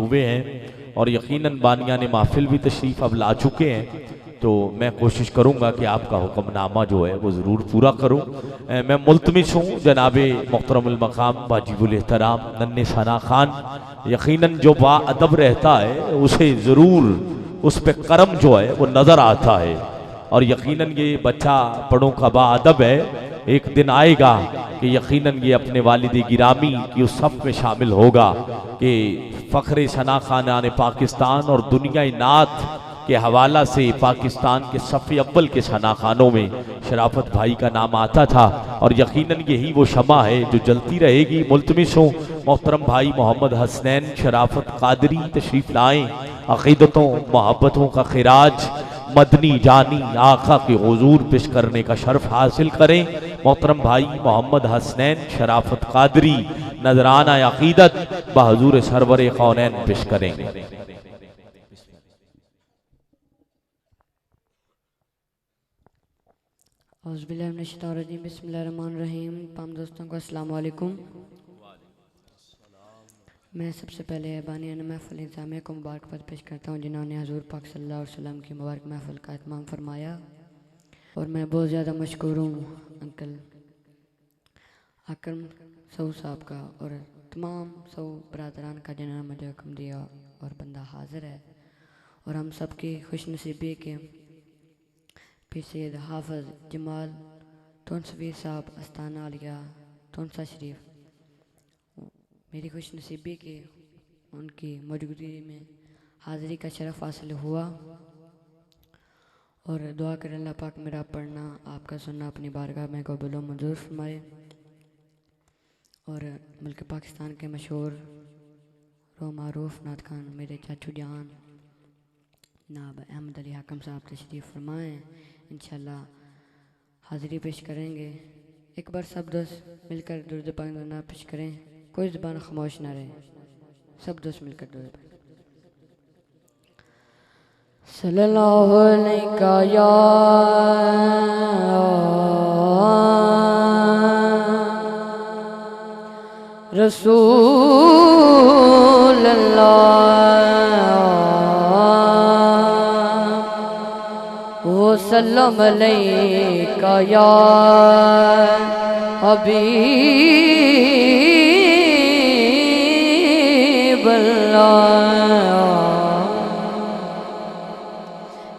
हुए हैं और यकीनन बानियान महफिल भी तशरीफ़ अब ला चुके हैं, तो मैं कोशिश करूँगा कि आपका हुक्मनामा जो है वो ज़रूर पूरा करूँ। मैं मुल्तमिस हूँ जनाब मोहतरमुल मकाम वाजिबुल एहतराम नन्हे सना खान, यकीनन जो बाअदब रहता है उसे ज़रूर उस पर करम जो है वो नज़र आता है, और यकीनन ये बच्चा बड़ों का बाअदब है। एक दिन आएगा कि यकीनन ये अपने वालिद गिरामी की उस सफ़ में शामिल होगा कि फ़ख्र सना खानान पाकिस्तान और दुनियाई नात के हवाला से पाकिस्तान के सफ़े अव्वल के सना खानों में शराफत भाई का नाम आता था, और यकीनन यही वो शमा है जो जलती रहेगी। मुल्तमिस हूँ मोहतरम भाई मोहम्मद हसनैन शराफत कादरी तशरीफ़ लाएँ, अक़ीदतों मोहब्बतों का खिराज मदनी जानी आका के हुजूर पेश करने का शर्फ हासिल करें। मोहतरम भाई मोहम्मद हसनैन शराफत कादरी नजराना अक़ीदत बहजूर सरवर कौनैन पेश करेंगे। बिस्मिल्लाहिर्रहमानिर्रहीम। तमाम दोस्तों को अस्सलाम वालेकुम। मैं सबसे पहले बानियान महफ़िल इंतज़ामिया को मुबारकबाद पेश करता हूँ जिन्होंने हज़ूर पाक सल्लल्लाहु अलैहि वसल्लम की मुबारक महफ़िल का इत्माम फरमाया, और मैं बहुत ज़्यादा मशकूर हूँ अंकल अकरम सऊ साहब का और तमाम सऊ बरादरान का जिन्होंने मुझे हुक्म दिया, और बंदा हाज़िर है और हम सब की खुश नसीबी के फिर सैयद हाफ़िज़ जमाल तुनसवी साहब अस्ताना आलिया तुनसा शरीफ, मेरी खुश नसीबी के उनकी मौजूदगी में हाज़िरी का शरफ़ हासिल हुआ, और दुआ करें अल्लाह पाक मेरा पढ़ना आपका सुनना अपनी बारगाह में कबूल व मंजूर फरमाए। और मुल्क पाकिस्तान के मशहूर रो मारूफ नात खान मेरे चाचू जान नाब अहमद अली हाकम साहब तशरीफ़ फरमाएँ, इंशाअल्लाह हाज़िरी पेश करेंगे। एक बार सब दोस्त मिलकर दुरूद पाक ना पेश करें, कोई ज़ुबान खामोश ना रहे, सब दोस्त मिलकर दुरूद पाक। सल्लल्लाहु अलैहि या रसूल अल्लाह वो सल्लम अलैका या हबीब अल्लाह।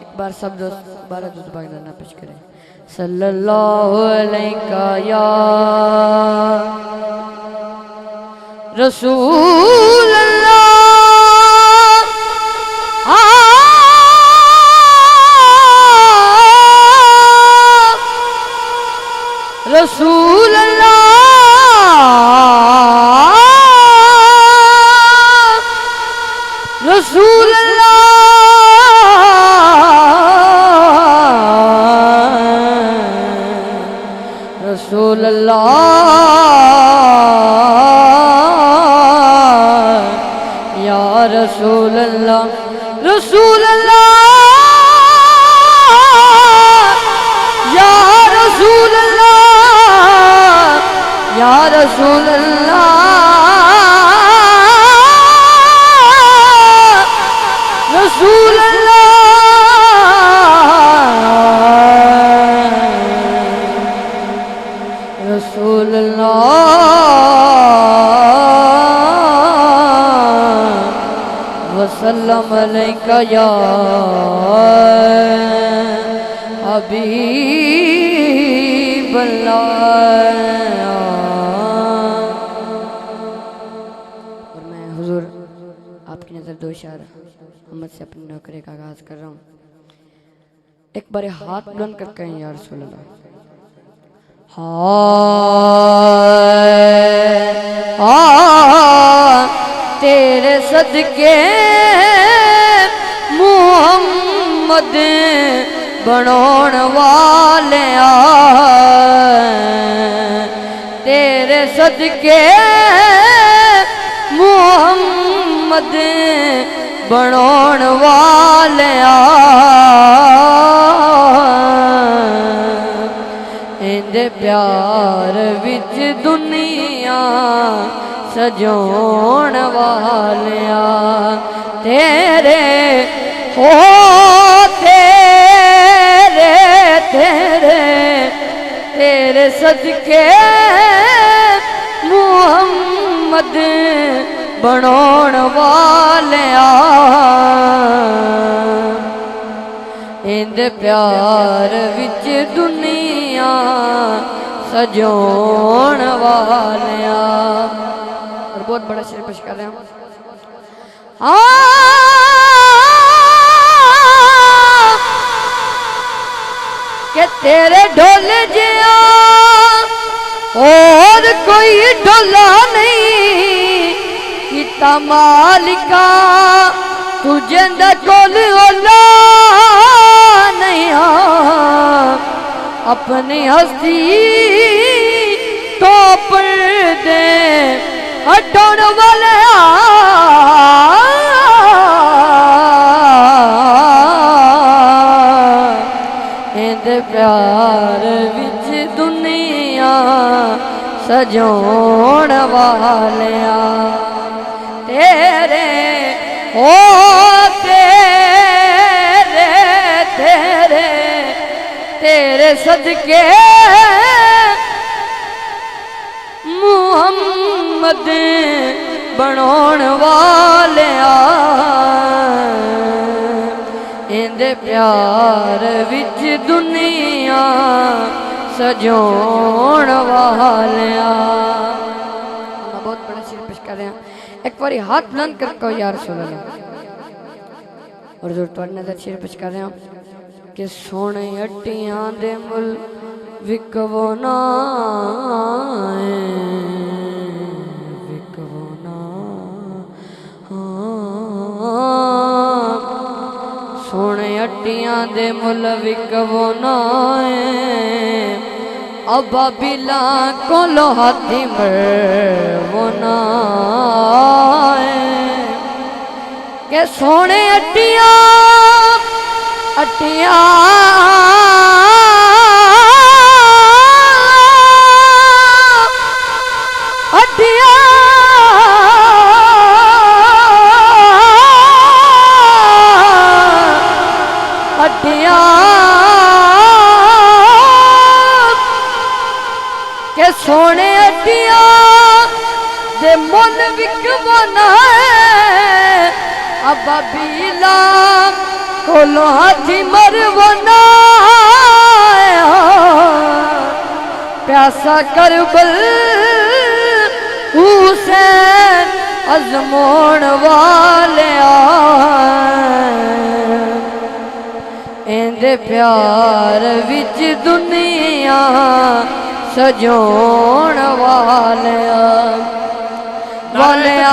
एक बार सब दोस्त 12 दूध बागना पेश करें। सल्लल्लाहु अलैका या रसूल अल्लाह रसूल अल्लाह रसूल अल्लाह रसूल अल्लाह या रसूल अल्लाह रसूल अल्लाह या रसूल अल्लाह या रसूल अल्लाह रसूल अल्लाह रसूल अल्लाह वसल्लम अलैका या हबीब अल्लाह। और मैं हुजूर आपकी नज़र दो शार मोहम्मद से अपने नौकरी का आगाज़ कर रहा हूँ। एक बार हाथ बुलंद कर कहें या रसूल अल्लाह। हाँ तेरे सदके मुहम्मद बनौन वाले तेरे सदके मुहम्मद बनौन वाले इंदे प्यार विच दुनिया सजोण वालिया तेरे हो तेरे तेरे तेरे सदके मुहम्मद बनोण वालिया इंदे प्यार विच दुनिया सजोण वालिया। और बहुत बड़ा शेर पेश कर रहे हैं कि तेरे ढोल जिया और कोई ढोला नहीं किता मालिका तुझे कोल ओला नहीं अपनी हस्ती तो पर दे हटोण वाले इंदे प्यार विच दुनिया सजोण वालिया तेरे हो तेरे तेरे तेरे सदके मुहम्मद बनोण वालिया इंदे प्यार विच दुनिया सजोण वालिया। मैं बहुत बड़ा शेर पेश कर रहे हैं एक बार हाथ बुलंद कर कहो यार रसूल अल्लाह। और जो तुहाडे नज़र शेर पेश कर रहे हैं कि सोने अट्टियां दे मुल विकवो ना विकवो ना सोने अट्टियां दे मुल विकवो ना अबा बिला कोलो हाथी मरवो ना के सोने अट्टियां अट्टियां अट्टियां अट्टियां के सोने अट्टियां दे मुल विकवाना अबा बीला कोलो हाथी मरवना प्यासा करबल हुसैन अजमोण वालिया इंदे प्यार विच दुनिया सजोण वालिया वालिया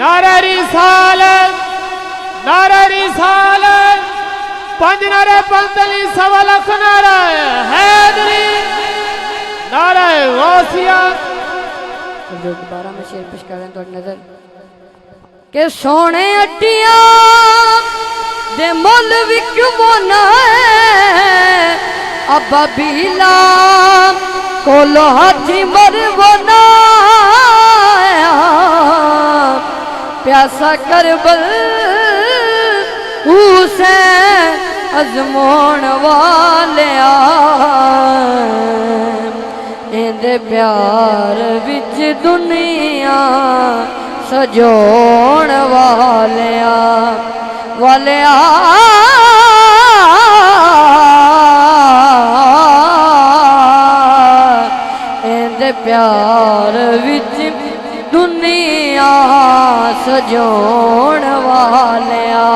नारा रिसालत नारा रिसालत पंज नारे पंतली सवा लख नारा हैदरी नारा गौसिया। जो दोबारा में शेर पेश कर रहे हैं तो नजर के सोने अट्टियां दे मुल विकवो ना अबा बीला कोलो हाथी मरवो ना प्यासा करबल हुसैन अजमोण वालिया इंदे प्यार विच दुनिया सजोण वालिया वालिया इंदे प्यार विच दुनिया सजोण वालिया।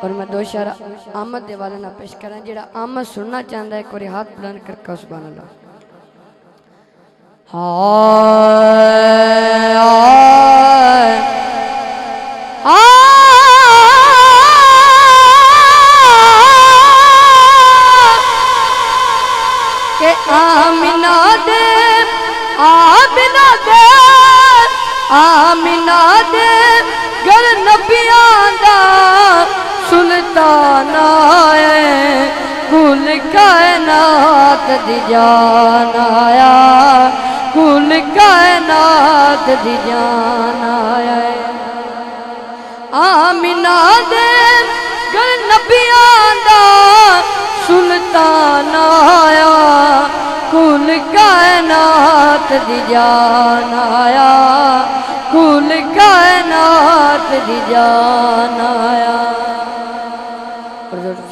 और मैं दो शेर आमद दे वाले ना पेश करा जेड़ा आमद सुनना चाहता है एक बार हाथ बुलंद करके सुभान अल्लाह। के आमिना दे आमिना दे आमिना दे घर नबियां दा सुल्तान आए कुल कायनात कायनात दी जान आया, कुल कायनात दी जान आया। आमिना दे घर नबियां दा सुल्तान आया, कुल कायनात दी जान आया, कुल कायनात दी जान आया।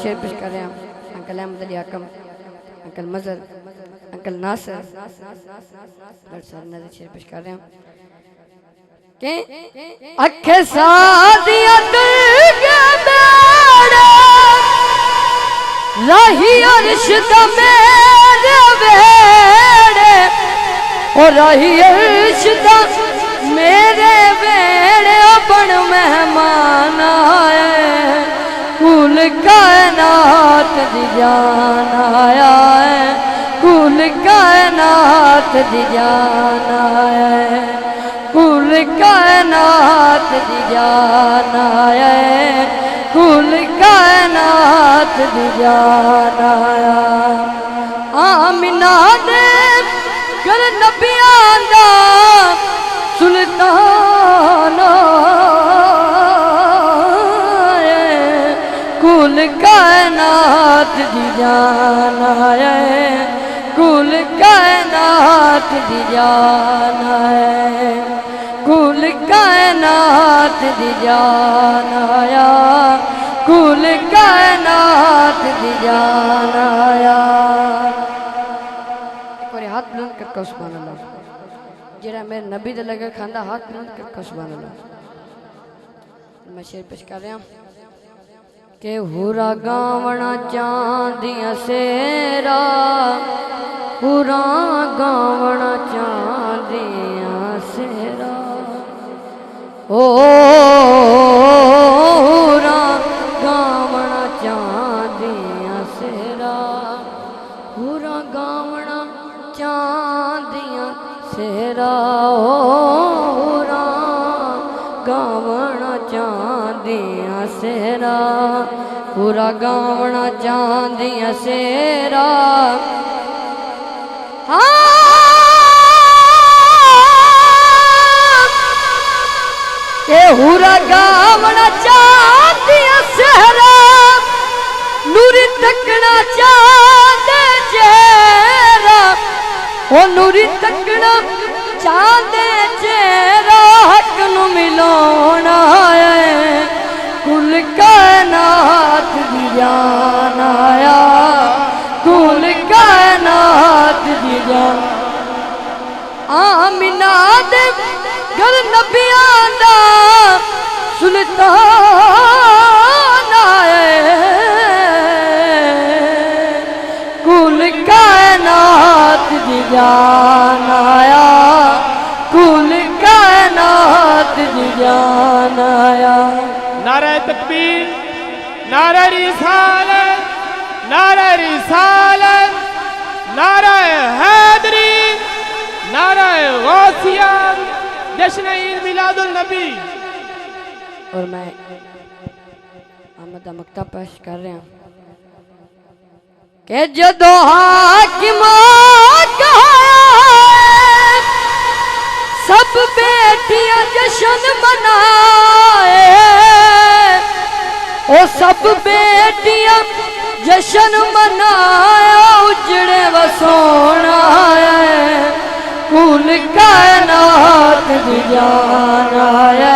शेर पेश कर रहे हैं अंकल अहमद अली आकम, अंकल मजर, अंकल नासिर शेर पेश कर रहे हैं के अखे सादिया राही अर्श दा मेरे वेड़े, ओ राही अर्श दा मेरे वेड़े बन मेहमान आए, कुल कायनात दी जान आया है, कुल कायनात दी जान आया है, कुल कायनात दी जान आया है, कुल कायनात दी जान आया। आमिना दे घर नबियां दा सुल्तान कुल कायनात दी जान आया, कुल कायनात दी जान आया, कुल कायनात दी जान आया, कुल कायनात दी जान आया। एक बार हाथ बुलंद करके सुभान अल्लाह, जेड़ा मेरे नबी दे लगे खांदा हाथ बुलंद करके सुभान अल्लाह। मैं शेर पेश कर रहा के हुरा गावना चांदिया सेरा, हुरा गावना चांदिया सेरा, ओ हुरा गावना चांदिया सेरा, हुरा गावना चांदिया सेरा, ओ हुरा गावना चांदिया सेरा, पूरा गावना चांदिया सेरा। हुरा गावना चांदिया सेरा, नूरी तकना चांदे चेहरा, ओ नूरी तकना चांदे चेहरा, हक नू मिलाना है, कुल कायनात दी जान आया, कुल कायनात दी जान। आमिना दे घर नबियां दा सुल्तान आए, कुल कायनात दी जान आया, कुल कायनात दी जान आया। नारे तकबीर, नारे रिसालत, नारे रिसालत, नारे हैदरी, नारे गौसिया, जश्न ईद मिलादुल नबी। और मैं अहमद मक्ता पेश कर रहा हूँ कि जदों हाकिमा सब बेटियां जश्न मनाए, ओ सब बेटियां जश्न मनाए, उजड़े वसोना है, कुल कायनात दी जान आया,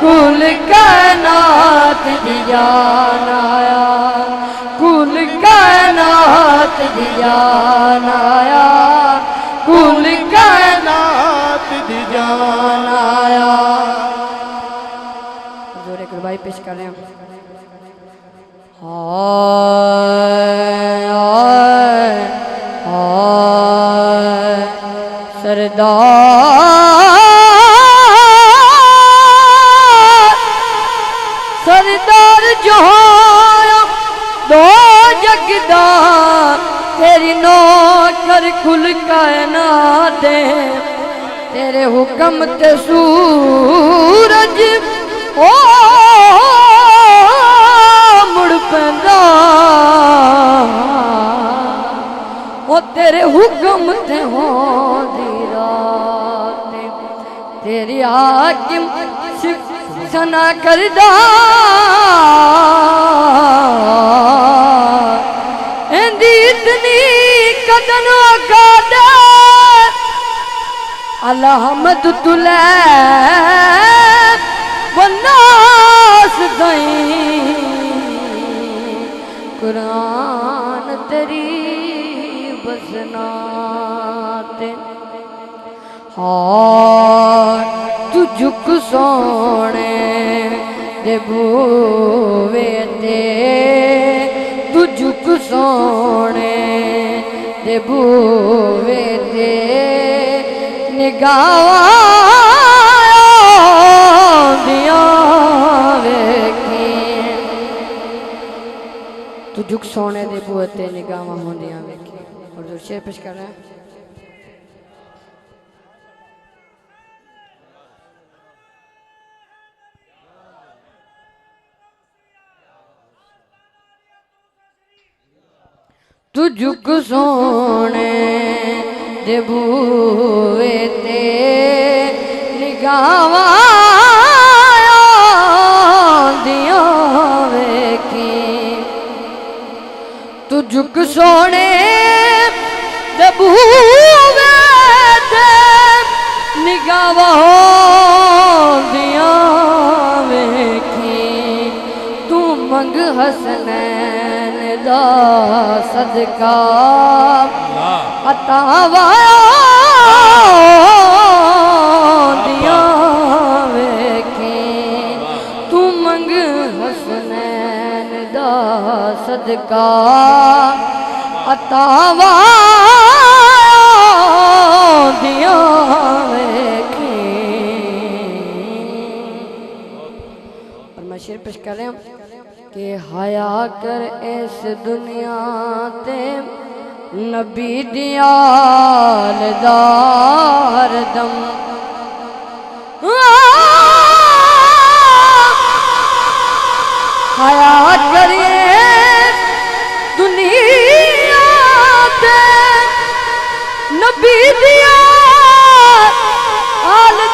कुल कायनात दी जान आया, कुल कायनात दी जान आया, कुल कायनात दी जान आया। जोरे कुर्बानी पेश कर रहे हैं। हाय हाय हाय सरदार, सरदार जो दो जगदा, तेरी नौकर कुल कायनात, तेरे हुक्म ते सूरज ओ मुड़ पैंदा, तेरे हुक्म ते हो दी रात तेरी हाकिम सना करदा इंदी इतनी कदन कादा अलहमद तुले वन्नास दई कुरान तेरी बसनाते हार तू झुक सोने दे बूवे ते तू झुक सोने दे बूवे ते निगाहां दियां वेखी तू झुक सोने दे बूहे ते निगाहां होंदियां वेखी और जो शेर पेश कर रहे हैं तू झुक सोने दे बूहे ते निगाहां दियां वेखी तू झुक सोने दे बूहे ते निगाहां दियां वेखी तू मंग हसनैन दा सदका अतावा दिया वेखी तू मंग हसनैन दा सदका अतावा दिया वेखी और मैं शेर पेश कर रहा हूँ कि हया कर इस दुनिया ते नबी दियाल दार दम हया करिए दुनिया ते नबी दियाल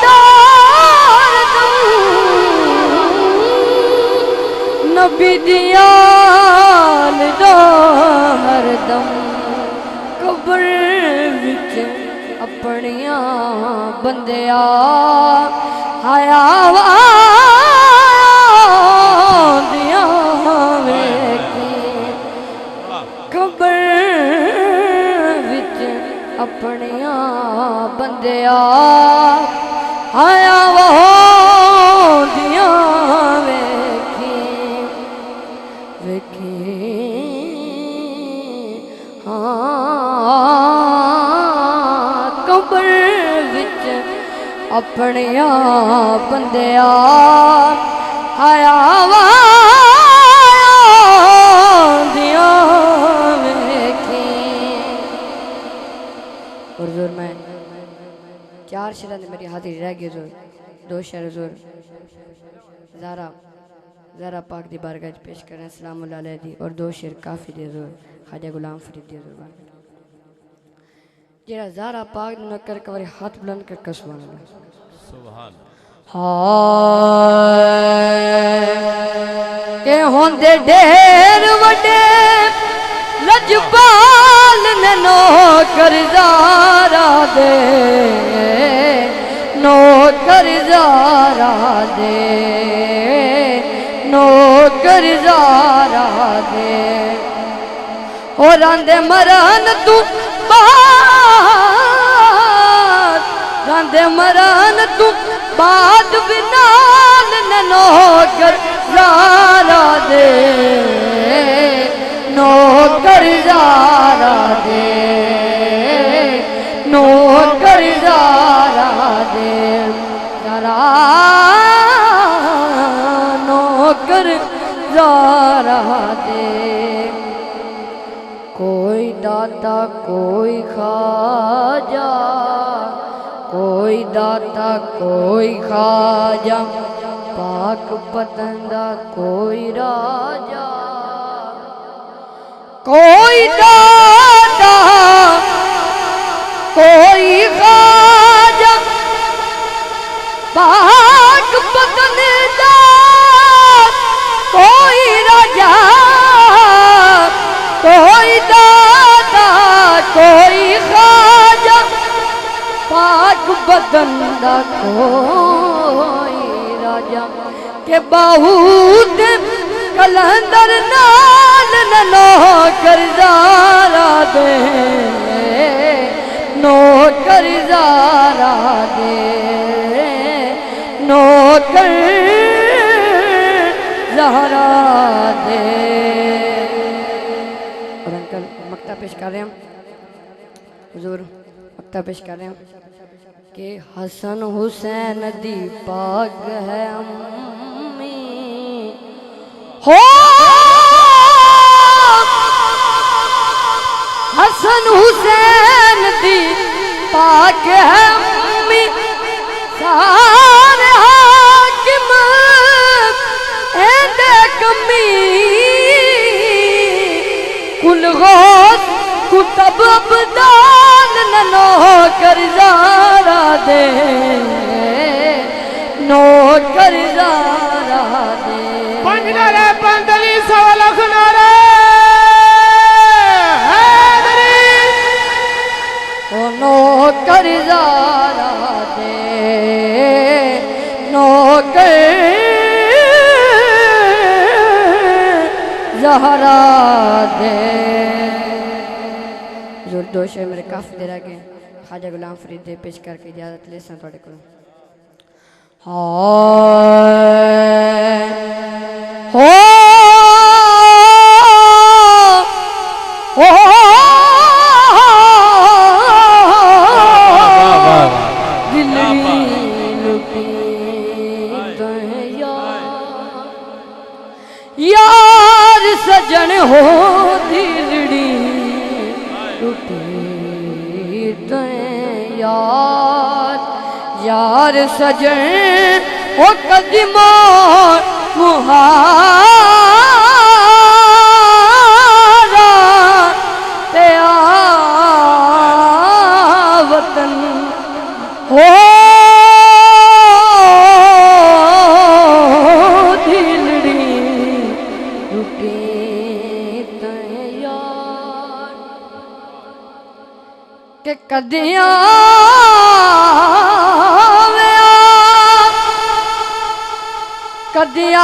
दार दम नबी दियाल दार दम कब्र विच अपनियां बंदिया हाया दिया वेखी कब्र विच अपनियां बंदिया हाया दिया वेखी वेखी कब्र विच अपनियां बंदिया हाया दिया वेखी और जोर मैं चार शेरां मेरी हाजिरी रह गई जोर दो शेर जोर ज़ारा पाक दी बारगाह च पेश करें सलाम अलैहि दी और दो शेर काफी दे जोर ख्वाजा गुलाम फरीद दी जोर जेड़ा ज़ारा पाक न कर के हाथ बुलंद कर सुभान अल्लाह सुभान हाय के होंदे ढेर वड्डे लजपाल ने नौकर ज़ारा दे नौकर ज़ारा दे नौकर ज़ारा दे और आंदे मरान तू बात आंदे मरान तू बात बिनाल ने नौकर ज़ारा दे नौकर ज़ारा दे नौकर ज़ारा दे ज़ारा नौकर ज़ारा दे कोई दाता कोई खाजा कोई दाता कोई खाजा पाक पतंदा कोई राजा कोई दाता कोई ख्वाजा पाक बदन दा, कोई राजा कोई दादा, कोई ख्वाजा पाक बदन दा, कोई राजा के बहुत कलंदर नाल नौकर ज़ारा दे, नौकर ज़ारा दे, नौकर ज़ारा दे। और अंकल मक्ता पेश कर रहे हैं, हुजूर मक्ता पेश कर रहे हैं कि हसन हुसैन दी पाग है अम्मी हो, हसन हुसैन दी पाग है अम्मी, सारे हाकिम एंदे कमी, कुल गौस कुतब अबदान नौकर ज़ारा दे, नौकर ज़ारा दे। पंजनारे पंदली सवा लख नारे हैदरी, ओ नौकर ज़ारा दे, नौकर ज़ारा दे। जोर दो शेर मेरे काफ दे रह गए, ख्वाजा गुलाम फरीद दे पेश करके इजाजत ले सन थोड़े को। हो दिलड़ी लुटी तो यार सजन हो, दिलड़ी लुटी तो यार, यार सजन ओ कदमो मुहारा ते वतन हो, दिलड़ी लुटी ते यार के कदियां कदिया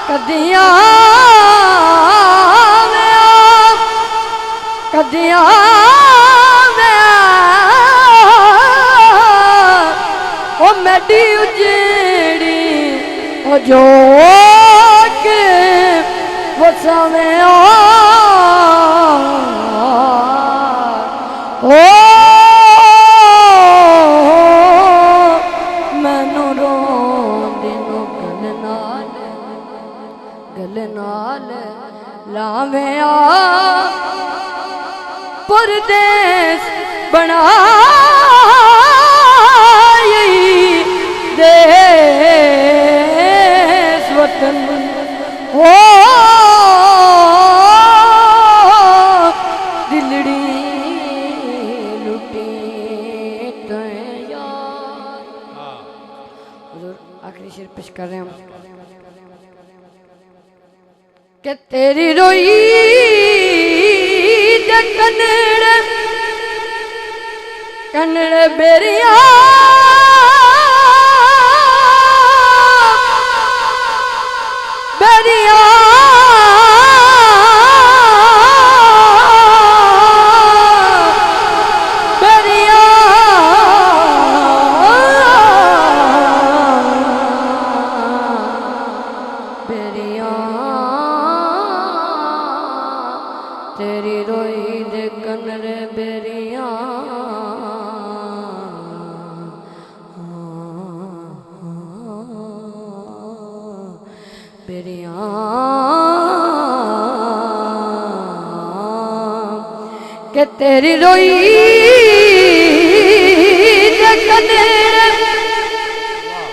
कदिया कदिया ओ मेडी उजड़ी ओ जो के वो समय ओ मैनू रोंदी नु गल नाल लावे आ परदेस बनाई देश वतन हो, दिलड़ी आखिरी शेर पेश कर रहे हैं कि तेरी रोई दे कन्नड़ कन्नड़ बेरिया बेरिया तेरी रोई दे कन्नड़ बेरिया बेरिया के तेरी रोई दे कन्नड़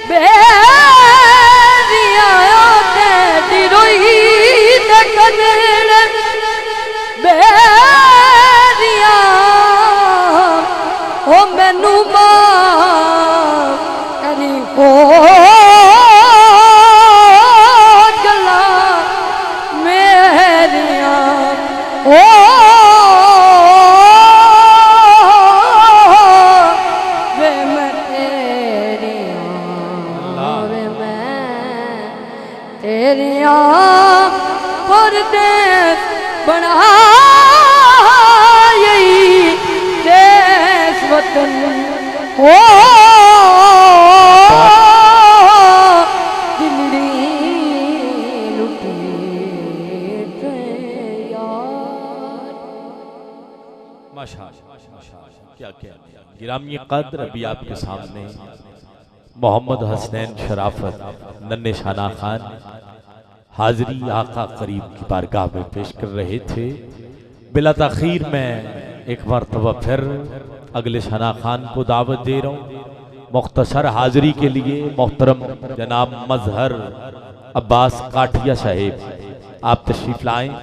बेरिया तेरी रोई ओ दिलड़ी लुटी यार। माशाअल्लाह, क्या क्या गिरामी कद्र अभी आपके सामने मोहम्मद हसनैन शराफत नन्हे शाना खान हाजिरी आका करीम की बारगाह में पेश कर रहे थे। बिला तखीर में एक मरतबा फिर अगले शाना खान को दावत दे रहा हूँ मुख्तसर हाजिरी के लिए। मोहतरम जनाब मजहर अब्बास काठिया साहेब आप तशरीफ लाएं।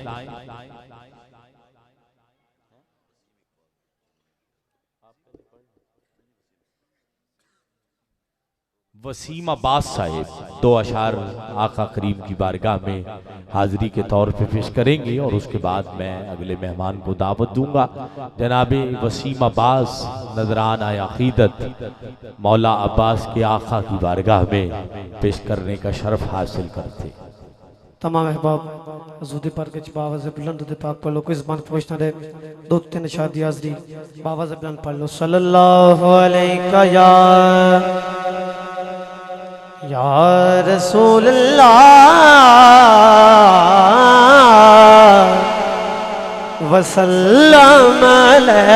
वसीम अब्बास साहेब 2 अशार आका करीम की बारगाह में हाजिरी के तौर पे पेश करेंगे और उसके बाद मैं अगले मेहमान को दावत दूंगा। जनाबे वसीम अब्बास नजरान आए अकीदत मौला अब्बास के आका की बारगाह में पेश करने का शर्फ हासिल करते। तमाम अहबाब हजूद पर के बावज़ बुलंद दे पाक पढ़ लो। कोई ज़बान पहुँचना दे 2-3 शादी हाज़री बावज़ बुलंद पढ़ लो। सल्लल्लाहु अलैहि या रसूल अल्लाह वसल्लम अलैका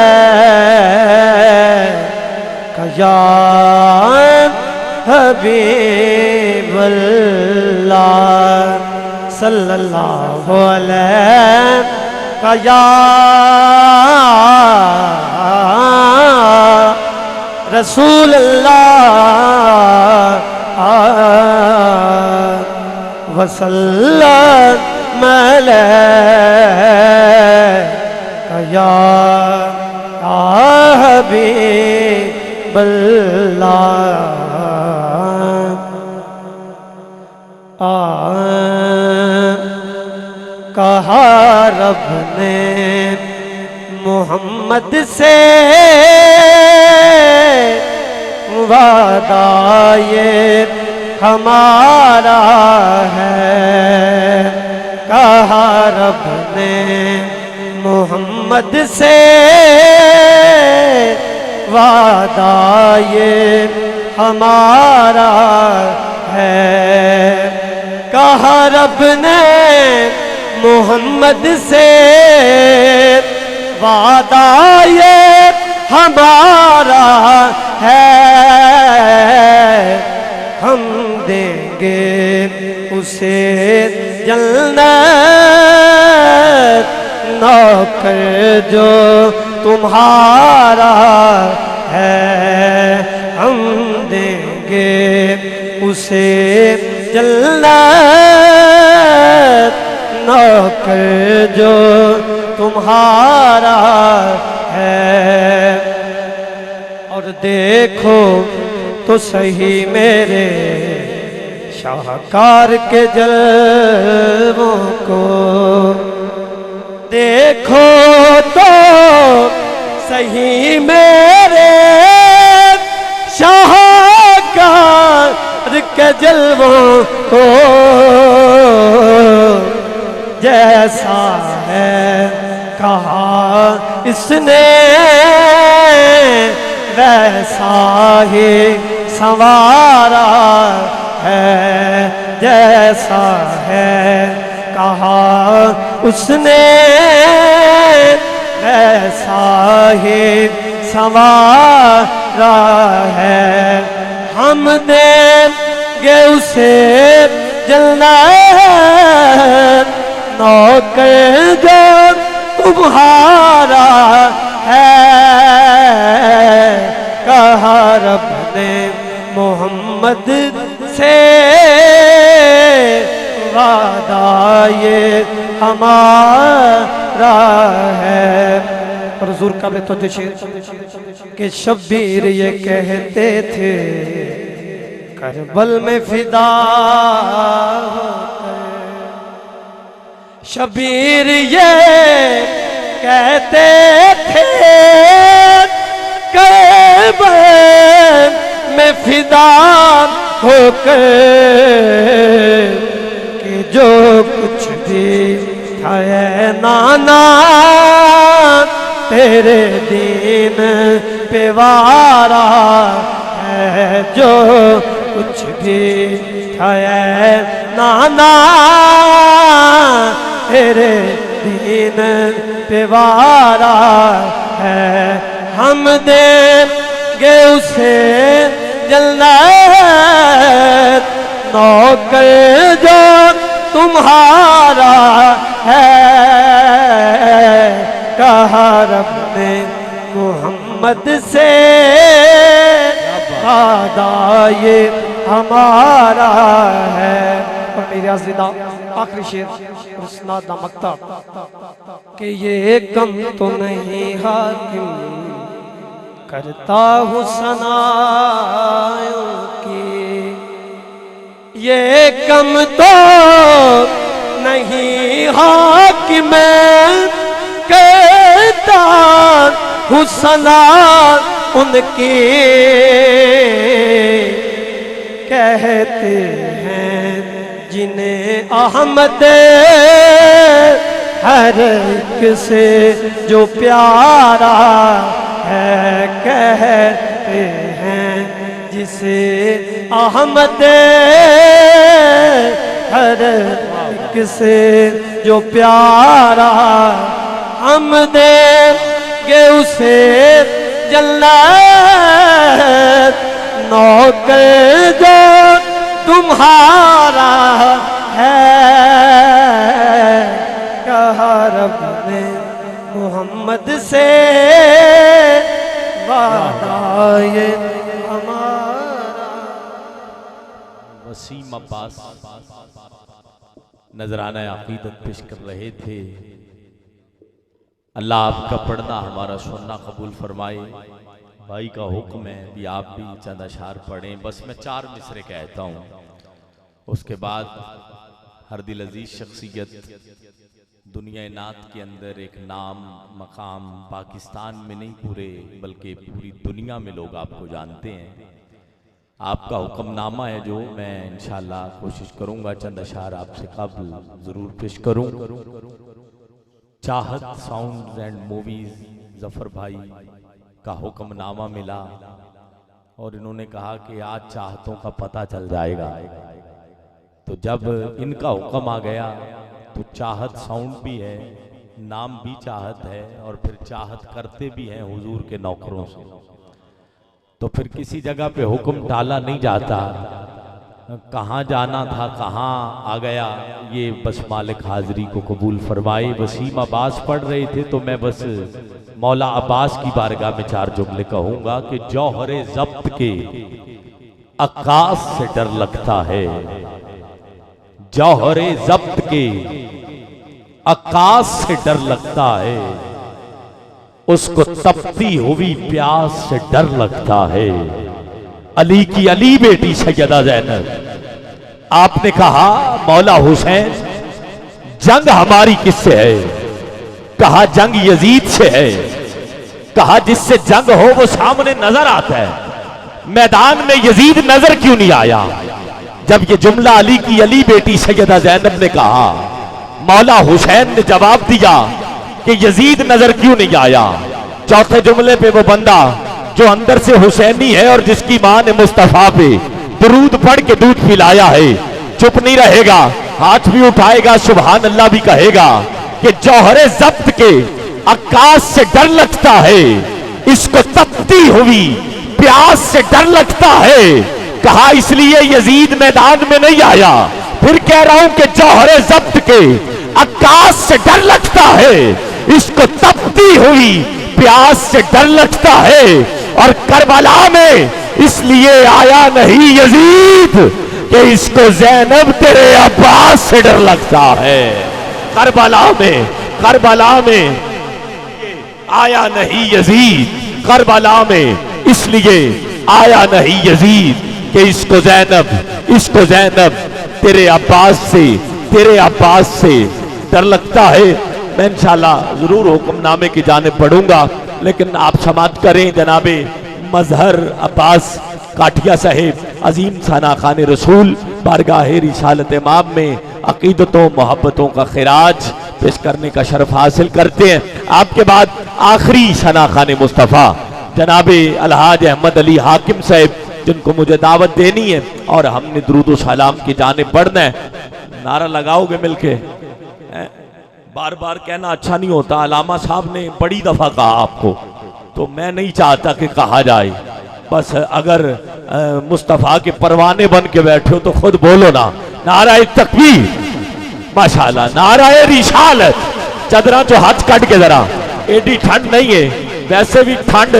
या हबीब अल्लाह सल्लल्लाहु अलैका या रसूल अल्लाह वसल्लम अलैका या हबीब अल्लाह। कहा रब ने मोहम्मद से वादा ये हमारा है। कहा रब ने मोहम्मद से वादा ये हमारा है। कहा रब ने मोहम्मद से वादा ये हमारा है। हम देंगे उसे जन्नत नौकर जो तुम्हारा है। हम देंगे उसे जन्नत नौकर जो तुम्हारा है। और देखो तो सही मेरे शाहकार के जलवों को। देखो तो सही मेरे शाहकार के जलवों को। जैसा है कहा इसने वैसा ही संवारा है। जैसा है कहा उसने वैसा ही संवारा है। हम देंगे उसे जन्नत नौकर जो तुम्हारा है। कहा रब ने मोहम्मद से वादा ये हमारा है। और हुजूर का तो कि शब्बीर ये कहते थे करबल में फिदा शबीर ये कहते थे करबल में फिदा होकर कि जो कुछ भी था नाना तेरे दीन पे वारा है जो कुछ भी है नाना तेरे दीन पे वारा है हम देंगे उसे जन्नत नौकर जो तुम्हारा है कहा रब ने मोहम्मद से वादा ये हमारा है। और मेरे आज़िदा आखिरी शेर उसनादा मक्ता कि ये कम तो नहीं हाकिम करता हूँ सनायों की ये कम तो नहीं हाकिम कहता हूँ सना उनकी कहते हैं जिन्हें अहमद हर एक से जो प्यारा है कहते हैं जिसे अहमद हर एक से जो प्यारा हम देंगे उसे जन्नत नौकर जो तुम्हारा है कहा रब ने मोहम्मद से वादा ये हमारा। वसीम अब्बास नजराना अकीदत पेश कर रहे थे। अल्लाह आपका पढ़ना हमारा सुनना कबूल फरमाए। भाई का हुक्म है भी आप भी चंद अशार पढ़ें। बस मैं 4 मिसरे कहता हूँ, उसके बाद हर दिल अजीज शख्सियत दुनिया नात के अंदर एक नाम मकाम पाकिस्तान में नहीं पूरे बल्कि पूरी दुनिया में लोग आपको जानते हैं। आपका हुक्मनामा है जो मैं इंशाल्लाह कोशिश करूँगा चंद अशार आपसे कबल ज़रूर पेश करूँ। चाहत साउंड एंड मूवीज़ जफ़र भाई का हुक्मनामा मिला और इन्होंने कहा कि आज चाहतों का पता चल जाएगा। तो जब इनका हुक्म आ गया तो चाहत साउंड भी है, नाम भी चाहत है और फिर चाहत करते भी हैं हुजूर के नौकरों से। तो फिर किसी जगह पे हुक्म टाला नहीं जाता, कहाँ जाना था कहाँ आ गया। ये बस मालिक हाजिरी को कबूल फरमाए। वसीम अब्बास पढ़ रहे थे तो मैं बस मौला अब्बास की बारगाह में 4 जुमले कहूँगा कि जौहरे ज़ब्त के अक्कास से डर लगता है, जौहरे ज़ब्त के अक्कास से डर लगता है, उसको तपती हुई प्यास से डर लगता है। अली की अली बेटी सैयदा ज़ैनब, आपने कहा मौला हुसैन जंग हमारी किससे है? कहा जंग यजीद से है। कहा जिससे जंग हो वो सामने नजर आता है, मैदान में यजीद नजर क्यों नहीं आया? जब ये जुमला अली की अली बेटी सैयदा ज़ैनब ने कहा, मौला हुसैन ने जवाब दिया कि यजीद नजर क्यों नहीं आया। चौथे जुमले पे वो बंदा जो अंदर से हुसैनी है और जिसकी मां ने मुस्तफा पे दुरूद पढ़ के दूध पिलाया है, चुप नहीं रहेगा, हाथ भी उठाएगा, सुभान अल्लाह भी कहेगा कि जौहरे ज़ब्त के अक्कास से डर लगता है, इसको तपती हुई प्यास से डर लगता है। कहा इसलिए यजीद मैदान में नहीं आया। फिर कह रहा हूं कि जौहरे ज़ब्त के अक्कास से डर लगता है, इसको तपती हुई प्यास से डर लगता है। और करबला में इसलिए आया नहीं यजीद कि इसको ज़ैनब तेरे अब्बास से डर लगता है। करबला में आया नहीं यजीद, करबला में इसलिए आया नहीं यजीद कि इसको ज़ैनब तेरे अब्बास से डर लगता है। मैं इंशाल्लाह जरूर हुक्मनामे की जानिब पढ़ूंगा, लेकिन आप समात करें जनाबे मजहर अब्बास काठिया साहिब अजीम साना खान रसूल बारगाह रिसालत इमाम में अकीदतों मोहब्बतों का खिराज पेश करने का शर्फ हासिल करते हैं। आपके बाद आखिरी सना खान मुस्तफ़ा जनाब अलहाज अहमद अली हाकिम साहब, जिनको मुझे दावत देनी है और हमने दुरूद सलाम की जानिब बढ़ना है। नारा लगाओगे मिलके? बार बार कहना अच्छा नहीं होता। अलामा साहब ने बड़ी दफा कहा आपको, तो मैं नहीं चाहता कि कहा जाए। बस अगर मुस्तफ़ा के परवाने बन के बैठे हो तो खुद बोलो ना, नाराए तकबीर, माशाल्लाह, नाराए रिसालत। चदरा जो हाथ कट के जरा, एडी ठंड नहीं है, वैसे भी ठंड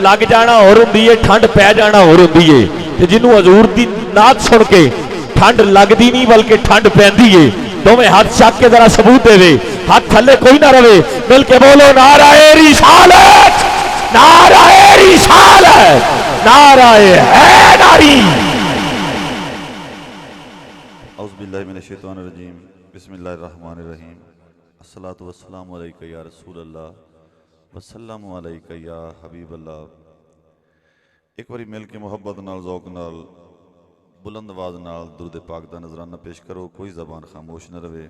लग जाना और होंदी है, ठंड पै जाना और होंदी है। ते जिन्हों हजूर दी नात सुन के ठंड लगती नहीं बल्कि ठंड पैंदी है। दोवें हाथ चक के जरा सबूत देवे, हाथ थले कोई ना रवे, मिल के बोलो नाराए रिसालत, नाराए रिसालत, नाराए हैदरी। औज़ुबिल्लाहि मिनश्शैतानिर्रजीम, बिस्मिल्लाहिर्रहमानिर्रहीम। अस्सलातु वस्सलामु अलैका या रसूलल्लाह वस्सलामु अलैका या हबीबल्लाह। एक बारी मिल के मुहब्बत नाल, ज़ौक नाल, बुलंद आवाज़ नाल दुरूद पाक दा नजराना पेश करो, कोई ज़बान खामोश न रहे।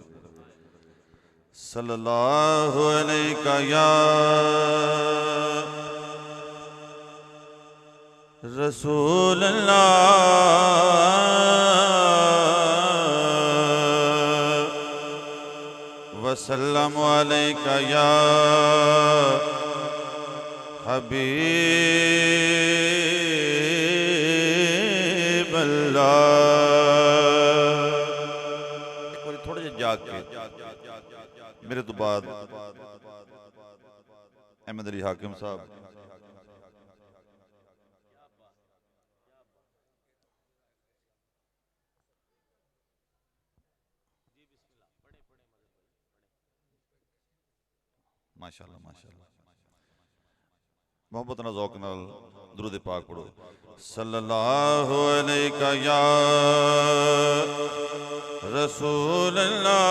सल्लल्लाहु अलैका या रसूलल्लाह वसल्लम अलैका या हबीबल्लाह। एक बार थोड़े जे जाग के मेरे तो बाद अहमद अली हाकिम साहब माशाल्लाह माशाल्लाह मोहब्बत ना ज़ौक नाल दुरूद पाक पढ़ो। सल्लल्लाहु अलैका या रसूलल्लाह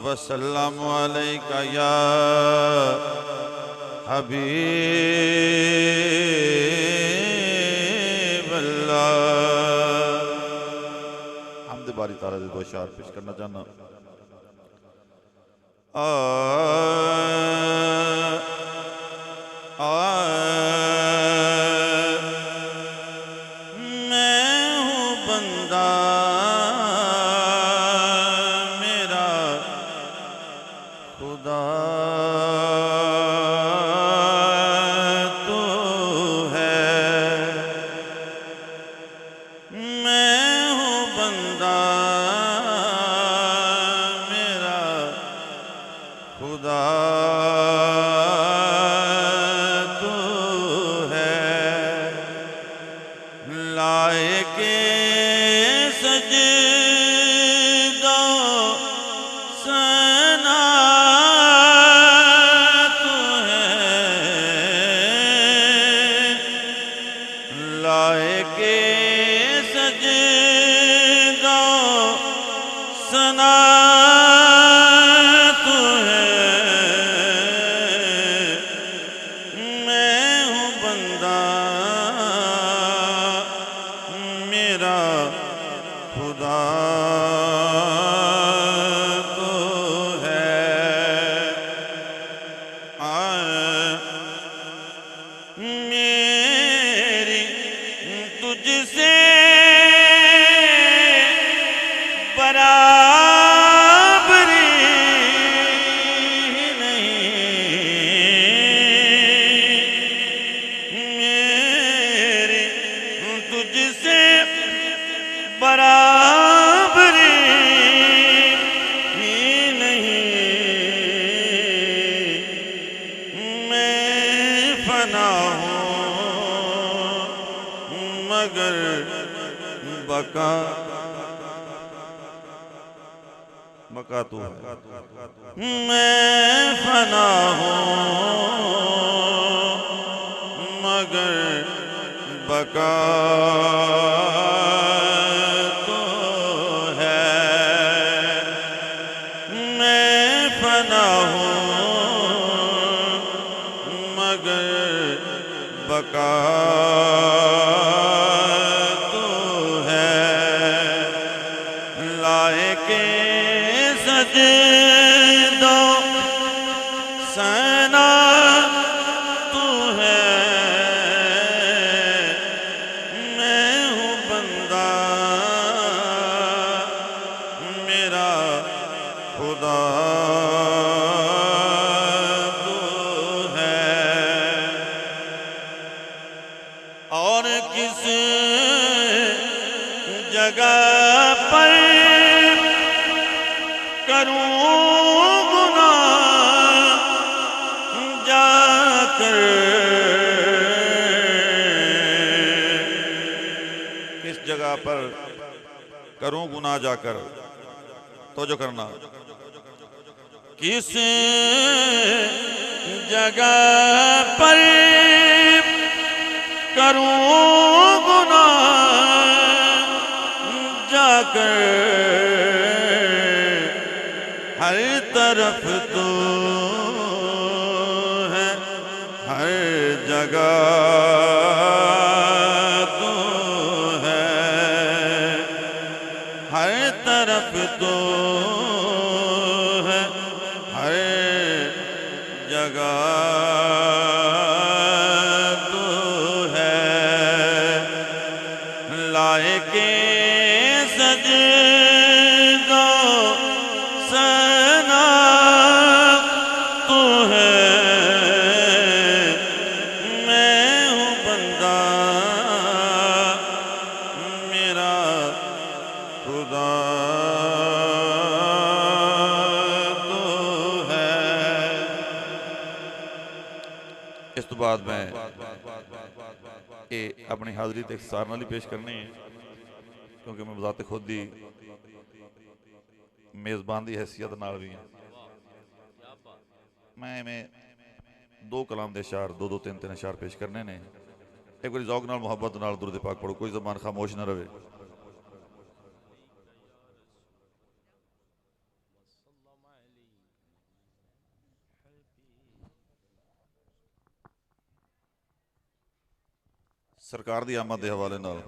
वसल्लम अलैका या हबीबल्लाह। हमद बारी तारा दे दो अशार पेश करना चाहना। मैं हूँ बंदा मेरा खुदा तो है। मैं हूँ बंदा मेरा खुदा तो है। लायके सजदा सना तो है। लायके सजदा सना तो है। मैं हूँ बंदा मेरा खुदा तो है। मेरी तुझसे बराबरी नहीं। मेरी तुझसे बराबरी नहीं। मैं फना हूँ मगर बका बका तू है। मैं फना हूँ मगर बका तो है। मैं फना हूँ मगर बका तो है। सजदो सना तू है, मैं हूँ बंदा मेरा खुदा तू है। और किस जगह पर करूं गुनाह जाकर, किस जगह पर करूं गुनाह जाकर, तो जो करना, किस जगह पर करूं गुनाह जाकर, हर तरफ तो है, हर जगह तो है, हर तरफ तो है, हर जगह तो है। लाए के सजदो सना तू है, मैं हूँ बंदा मेरा खुदा तो है। इस तो बाद मैं ये अपनी हाज़री ते इख्तिसार नाल ही पेश करनी है, क्योंकि मैं बजाते खुद ही मेज़बान की हैसियत नाल भी हैं। मैं दो कलाम दे अशार दो दो तीन तीन अशार पेश करने ने। एक बार ज़ौक़ नाल मुहब्बत नाल दुरूद पाक पढ़ो, कोई ज़बान खामोश ना रहे। सरकार दी आमद के हवाले नाल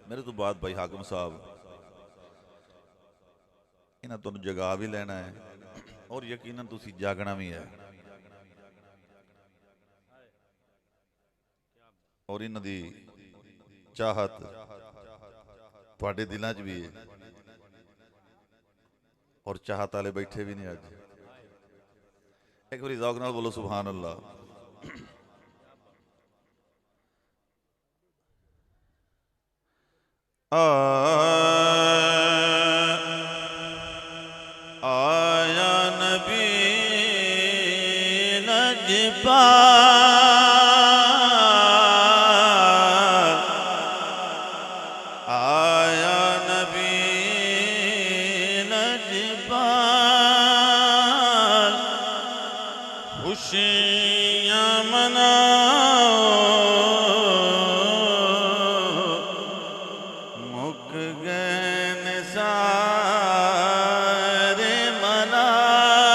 मेरे तो बाद भाई हाकिम साहब इन्हां तुहानूं जगा भी लेना है और यकीनन तुसीं जागना भी है, और इन्हां दी चाहत तुहाडे दिलां च भी है, और चाहत वाले बैठे भी नहीं अज। एक बार ज़ौक़ नाल बोलो सुभान अल्लाह। आया नबी लजपाल, आया नबी लजपाल, खुशियाँ मनाओ मुक गए सारे मलाल,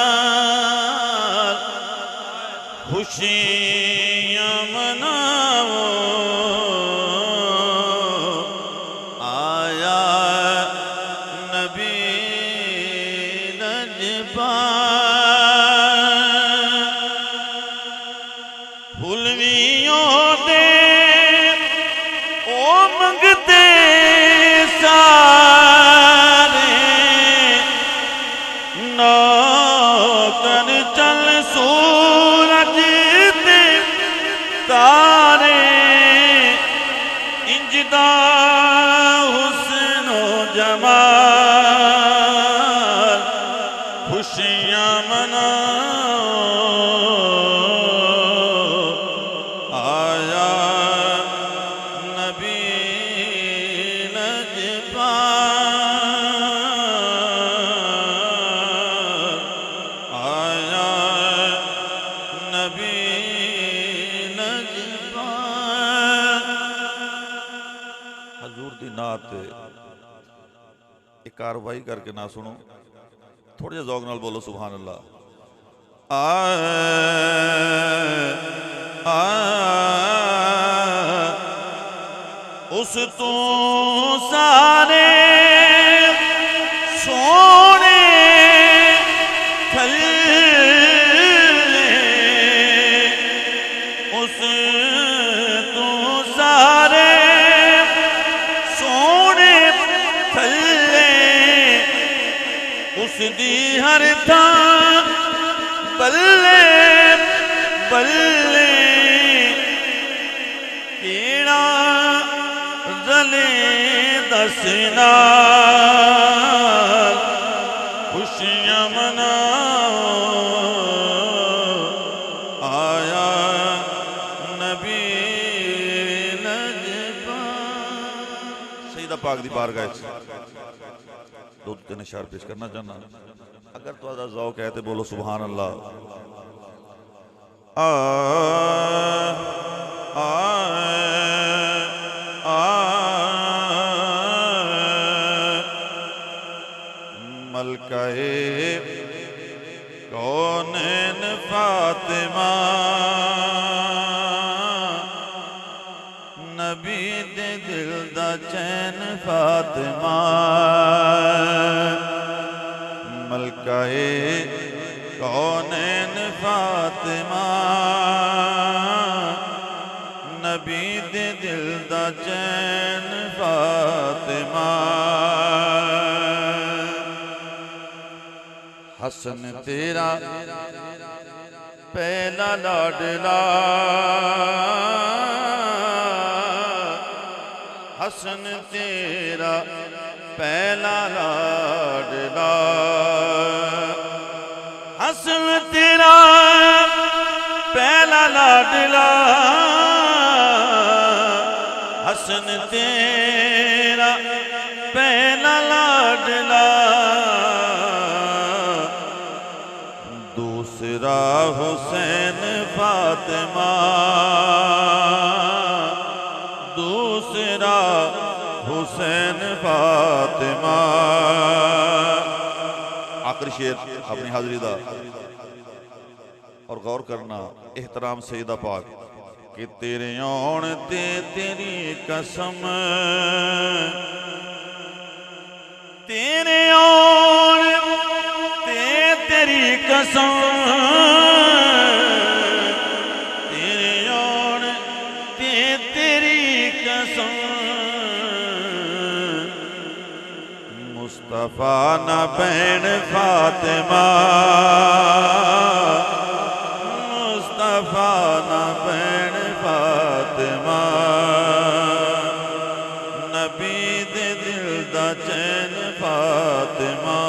खुशियाँ मनाओ आया नबी लजपाल। फुलवियों दे ओ मंगते सारे, नौकर चल सूरज ते तारे, इंजदा हुस्न जमाल, खुशियाँ मनाओ आया नबी लजपाल, आया नबी लजपाल। हजूर दी नात एक कार्रवाई करके ना सुनो, थोड़े जे ज़ौक़ नाल बोलो सुभान अल्लाह। उस तू सारे सो उस दी हर थां बल्ले बल्ले केड़ा रले दसना खुशियां मनाओ आया नबी नजफान। सईदा पाक दी बारगाह दो तीन इशार पेश करना चाहना। अगर तुहाडा ज़ौक है तो बोलो सुभान अल्लाह। आ आ आ मलकाए कौनैन फातिमा नबी दे दिल दा चैन फातिमा मलकाए कौनैन फातिमा नबी दे दिल दा चैन फातिमा। हसन तेरा पहला लाडला हसन तेरा पहला लाडला हसन तेरा पहला लाडला हसन तेरा पहला लाडला दूसरा हुसैन फातिमा दूसरा हुसैन फातिमा। आखिरी शेर अपनी हाजिरी दा और गौर करना एहतराम सईदा पाक कि तेरे आउण ते तेरी कसम तेरे आउण ते तेरी कसम तेरे आउण ते तेरी कसम मुस्तफा ना भैन फातिमा मुस्तफा ना भैन फातिमा नबी दे दिल दा चैन फातिमा।